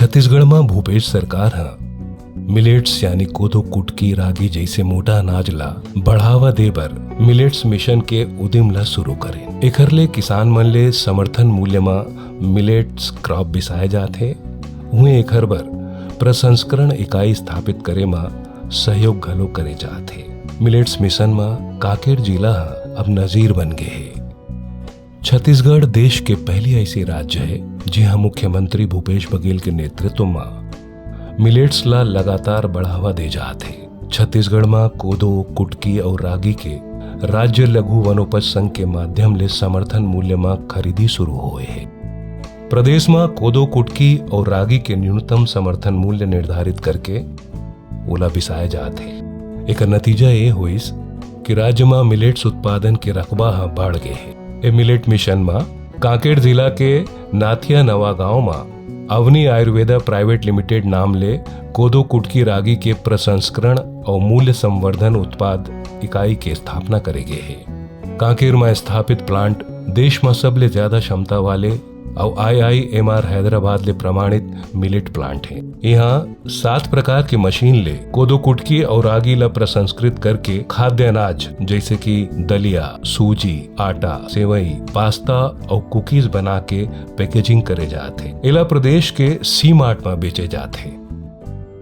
छत्तीसगढ़ में भूपेश सरकार हा मिलेट्स यानी कोदो कुटकी रागी जैसे मोटा अनाज ला बढ़ावा दे बर मिलेट्स मिशन के उद्यम ला शुरू करे। एकर ले किसान मन ले समर्थन मूल्य में मिलेट्स क्रॉप बिसाए जाथे। उहे एकर बर प्रसंस्करण इकाई स्थापित करे में सहयोग घलो करे जाथे। मिलेट्स मिशन में कांकेर जिला अब नजीर बन गए है। छत्तीसगढ़ देश के पहली ऐसी राज्य है जहां मुख्यमंत्री भूपेश बघेल के नेतृत्व में मिलेट्स ला लगातार बढ़ावा दे जाते। छत्तीसगढ़ में कोदो कुटकी और रागी के राज्य लघु वनोपज संघ के माध्यम ले समर्थन मूल्य में खरीदी शुरू हुए है। प्रदेश में कोदो कुटकी और रागी के न्यूनतम समर्थन मूल्य निर्धारित करके ओला बिसाए जाते। एक नतीजा ये हुई कि राज्य में मिलेट्स उत्पादन के रकबा बढ़ गए है। ए मिलेट मिशन में कांकेर जिला के नाथिया नवा गांव में अवनी आयुर्वेदा प्राइवेट लिमिटेड नाम ले कोदो कुटकी रागी के प्रसंस्करण और मूल्य संवर्धन उत्पाद इकाई के स्थापना करे गए है। कांकेर में स्थापित प्लांट देश में सबले ज्यादा क्षमता वाले और IIMR हैदराबाद ले प्रमाणित मिलेट प्लांट है। यहाँ 7 प्रकार की मशीन ले कोदो कुटकी और रागी ला प्रसंस्कृत करके खाद्य अनाज जैसे कि दलिया, सूजी, आटा, सेवई, पास्ता और कुकीज बना के पैकेजिंग करे जाते। इला प्रदेश के सी मार्ट में बेचे जाते।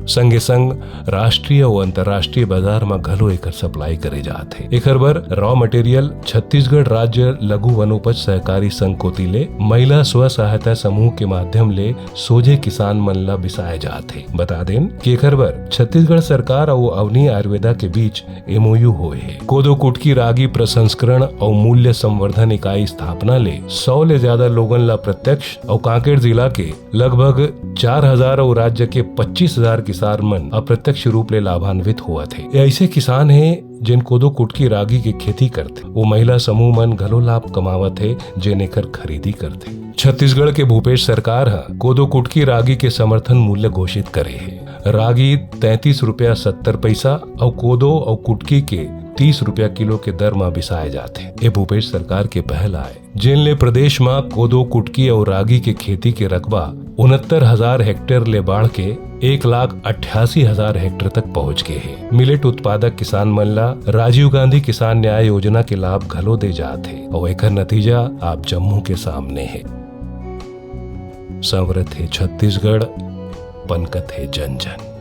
संगे संग राष्ट्रीय और अंतर्राष्ट्रीय बाजार में घलो एकर सप्लाई करे जाते। एकर बर रॉ मटेरियल छत्तीसगढ़ राज्य लघु वनोपज सहकारी संघ कोती ले महिला स्व सहायता समूह के माध्यम ले सोझे किसान मन ला बिसाए जाते। बता दें कि एकर बर छत्तीसगढ़ सरकार और अवनी आयुर्वेदा के बीच MOU हुए है। कोदो कुटकी रागी प्रसंस्करण और मूल्य संवर्धन इकाई स्थापना ले 100 ले ज्यादा लोगन ला प्रत्यक्ष और कांकेर जिला के लगभग 4000 और राज्य के 25,000 किसान मन अप्रत्यक्ष रूप ले लाभान्वित हुआ थे। ऐसे किसान हैं जिन कोदो कुटकी रागी की खेती करते। वो महिला समूह मन घलो लाभ कमावत है जिन एकर खरीदी करते। छत्तीसगढ़ के भूपेश सरकार कोदो कुटकी रागी के समर्थन मूल्य घोषित करे है। रागी 33 रुपया 70 पैसा और कोदो और कुटकी के 30 रुपया किलो के दर में बिसाए जाते। ये भूपेश सरकार के पहल आए जिन ले प्रदेश में कोदो कुटकी और रागी के खेती के रकबा 69,000 हेक्टेयर ले बढ़ के 1,88,000 हेक्टेयर तक पहुँच गए है। मिलेट उत्पादक किसान मन ला राजीव गांधी किसान न्याय योजना के लाभ घलो दे जाते और एकर नतीजा आप जम्मू के सामने है। संवरत है छत्तीसगढ़, पनकत है जन जन।